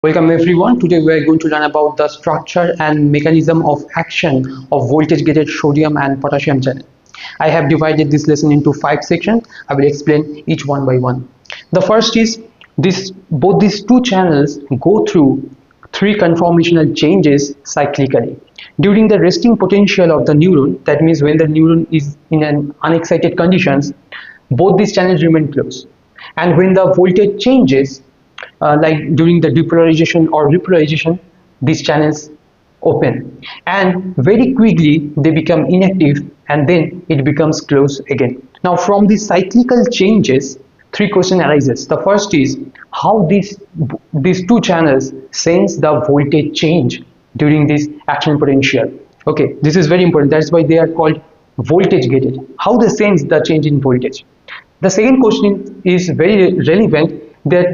Welcome everyone. Today we are going to learn about the structure and mechanism of action of voltage gated sodium and potassium channel. I have divided this lesson into 5 sections. I will explain each one by one. The first is both these two channels go through 3 conformational changes cyclically. During the resting potential of the neuron, that means when the neuron is in an unexcited conditions, both these channels remain closed. And when the voltage changes, like during the depolarization or repolarization, these channels open and very quickly they become inactive and then it becomes closed again. Now from these cyclical changes, 3 questions arises. The first is how these two channels sense the voltage change during this action potential. Okay, this is very important. That's why they are called voltage gated. How they sense the change in voltage. The second question is very relevant, that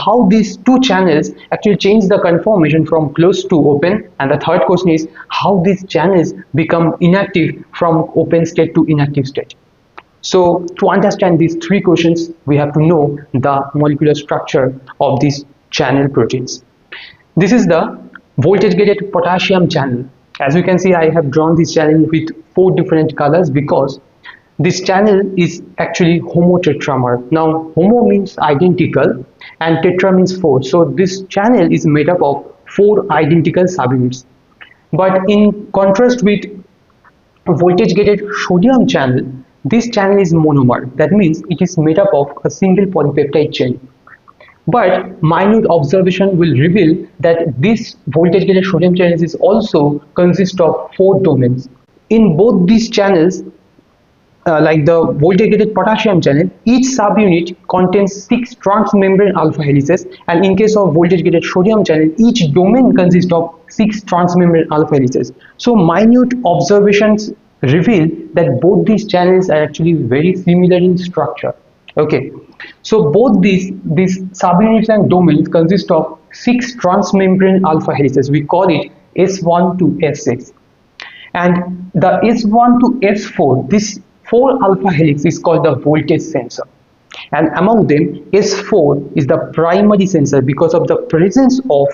how these two channels actually change the conformation from closed to open, and the third question is how these channels become inactive from open state to inactive state. So to understand these 3 questions, we have to know the molecular structure of these channel proteins. This is the voltage gated potassium channel. As you can see, I have drawn this channel with 4 different colors because this channel is actually homotetramer. Now homo means identical and tetra means 4. So this channel is made up of 4 identical subunits. But in contrast with voltage gated sodium channel, this channel is monomer. That means it is made up of a single polypeptide chain. But minute observation will reveal that this voltage gated sodium channel is also consist of 4 domains. In both these channels, like the voltage gated potassium channel, each subunit contains 6 transmembrane alpha helices, and in case of voltage gated sodium channel, each domain consists of 6 transmembrane alpha helices. So minute observations reveal that both these channels are actually very similar in structure. Okay, so both these subunits and domains consist of 6 transmembrane alpha helices. We call it S1 to S6, and the S1 to S4, this 4 alpha helix is called the voltage sensor, and among them S4 is the primary sensor because of the presence of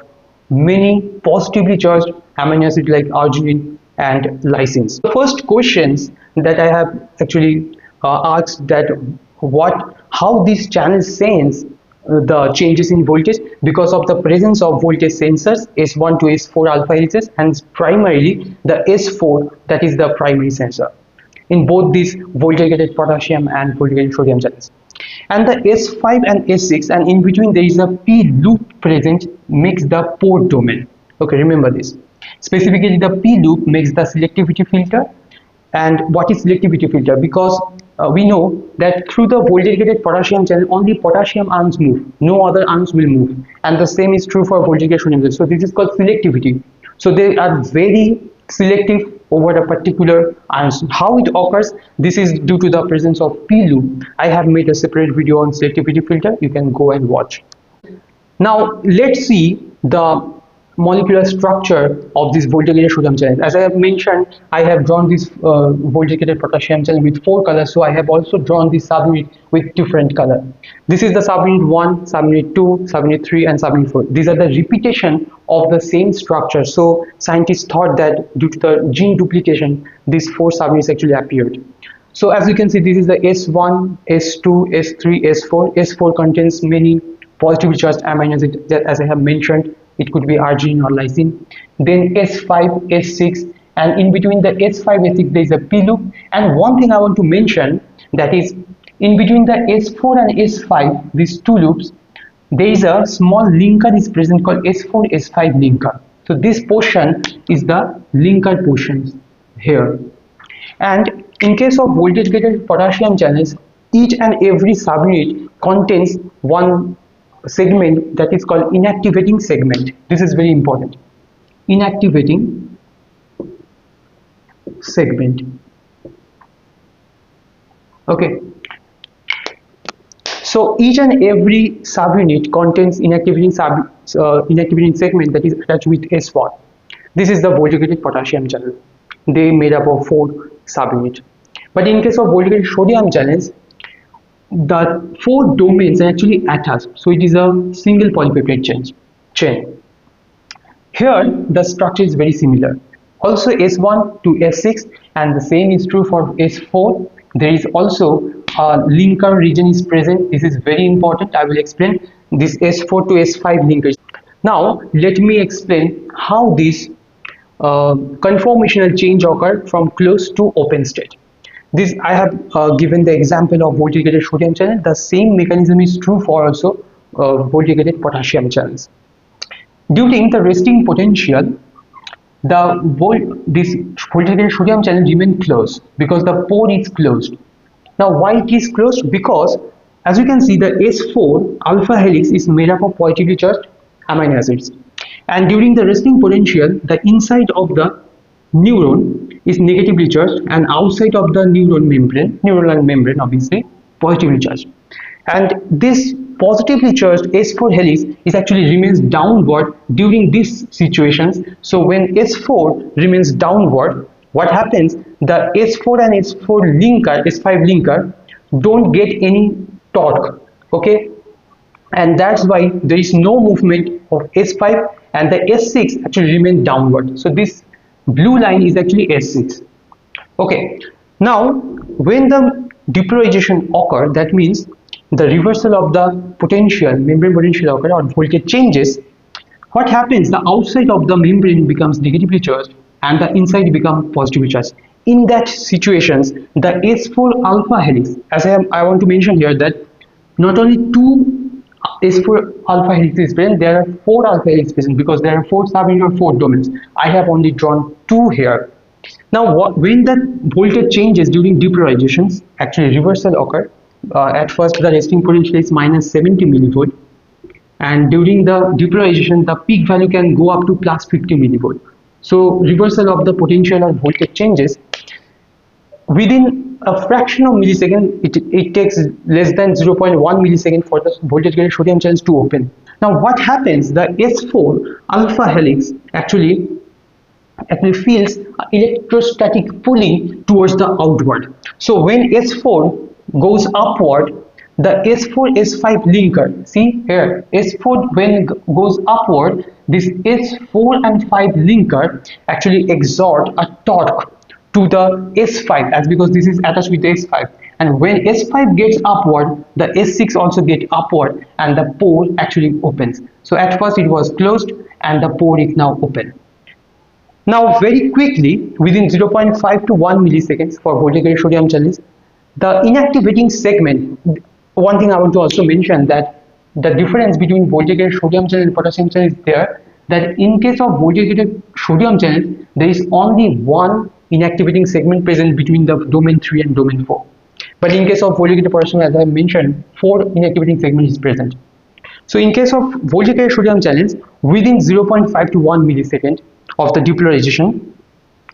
many positively charged amino acids like arginine and lysine. The first questions that I have actually asked, that how these channels sense the changes in voltage because of the presence of voltage sensors S1 to S4 alpha helices, and primarily the S4, that is the primary sensor in both these voltage gated potassium and voltage gated sodium channels. And the S5 and S6, and in between there is a P loop present, makes the port domain. Okay, remember this. Specifically the P loop makes the selectivity filter. And what is selectivity filter? Because we know that through the voltage gated potassium channel only potassium ions move, no other ions will move, and the same is true for voltage gated sodium channel. So this is called selectivity. So they are very selective over a particular ions. How it occurs? This is due to the presence of P loop. I have made a separate video on selectivity filter. You can go and watch. Now let's see the molecular structure of this voltage gated sodium channel. As I have mentioned, I have drawn this voltage gated potassium channel with 4 colors, so I have also drawn this subunit with different color. This is the subunit 1, subunit 2, subunit 3 and subunit 4. These are the repetition of the same structure. So scientists thought that due to the gene duplication, these 4 subunits actually appeared. So as you can see, this is the S1, S2, S3, S4. S4 contains many positively charged amino acids that, as I have mentioned, it could be arginine or lysine. Then S5, S6, and in between the S5, S6 there is a P loop. And one thing I want to mention, that is in between the S4 and S5, these 2 loops, there is a small linker is present called S4, S5 linker. So this portion is the linker portion here. And in case of voltage gated potassium channels, each and every subunit contains one segment that is called inactivating segment. This is very important. Inactivating segment. Okay. So each and every subunit contains inactivating segment that is attached with S1. This is the voltage gated potassium channel. They made up of 4 subunits. But in case of voltage gated sodium channels, the 4 domains are actually attached, so it is a single polypeptide chain. chain. Here the structure is very similar. Also S1 to S6, and the same is true for S4. There is also a linker region is present. This is very important. I will explain this S4 to S5 linkage. Now let me explain how this conformational change occur from closed to open state. This I have given the example of voltage gated sodium channel. The same mechanism is true for also voltage gated potassium channels. During the resting potential, this voltage gated sodium channel remain closed because the pore is closed. Now why it is closed? Because as you can see, the S4 alpha helix is made up of positively charged amino acids, and during the resting potential, the inside of the neuron is negatively charged, and outside of the neuronal membrane obviously positively charged. And this positively charged S4 helix is actually remains downward during these situations. So when S4 remains downward, what happens? The S4 and S4 linker, S5 linker, don't get any torque, okay? And that's why there is no movement of S5, and the S6 actually remains downward. So this blue line is actually S6. Okay, now when the depolarization occur, that means the reversal of the potential, membrane potential occur, or voltage changes. What happens? The outside of the membrane becomes negatively charged and the inside becomes positively charged. In that situations, the S4 alpha helix, as I want to mention here that not only two S4 alpha helix is present, there are 4 alpha helix present because there are 4 subunits or 4 domains. I have only drawn 2 here. Now when the voltage changes during depolarizations, actually reversal occur. At first the resting potential is minus 70 millivolt, and during the depolarization the peak value can go up to plus 50 millivolt. So reversal of the potential or voltage changes within a fraction of millisecond. It takes less than 0.1 millisecond for the voltage gated sodium channels to open. Now what happens? The S4 alpha helix actually feels electrostatic pulling towards the outward. So when S4 goes upward, the S4 S5 linker, see here, S4 when goes upward, this S4 and 5 linker actually exert a torque to the S5, as because this is attached with the S5, and when S5 gets upward, the S6 also gets upward and the pore actually opens. So at first it was closed and the pore is now open. Now very quickly, within 0.5 to 1 milliseconds for voltage gated sodium channels, the inactivating segment. One thing I want to also mention that the difference between voltage gated sodium channel and potassium channel is there, that in case of voltage gated sodium channel, there is only one inactivating segment present between the domain 3 and domain 4. But in case of voltage gated potassium, as I mentioned, 4 inactivating segments is present. So in case of voltage gated sodium channels, within 0.5 to 1 millisecond of the depolarization,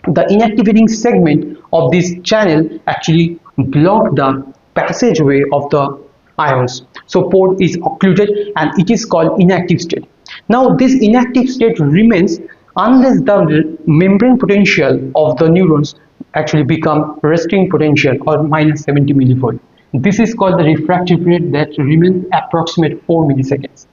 the inactivating segment of this channel actually block the passageway of the ions. So port is occluded and it is called inactive state. Now this inactive state remains unless the membrane potential of the neurons actually become resting potential or minus 70 millivolt. This is called the refractive period that remains approximate 4 milliseconds.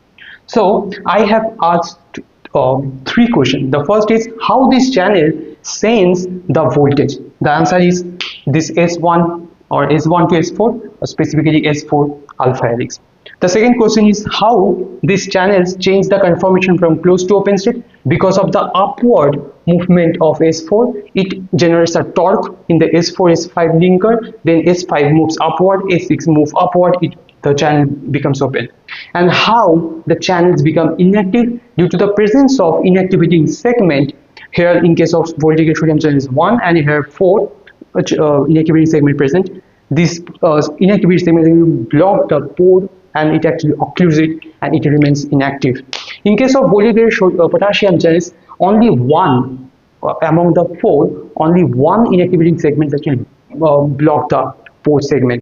So I have asked 3 questions. The first is how this channel sends the voltage. The answer is this S1 or S1 to S4, or specifically S4 alpha helix. The second question is how these channels change the conformation from closed to open state. Because of the upward movement of S4, it generates a torque in the S4 S5 linker, then S5 moves upward, S6 moves upward, the channel becomes open. And how the channels become inactive due to the presence of inactivating segment. Here in case of voltage gated sodium channel is 1 and here 4 inactivating segment present. This inactivating segment will block the pore and it actually occludes it and it remains inactive. In case of voltage gated potassium channels, only one among the 4, only one inactivating segment actually block the pore segment.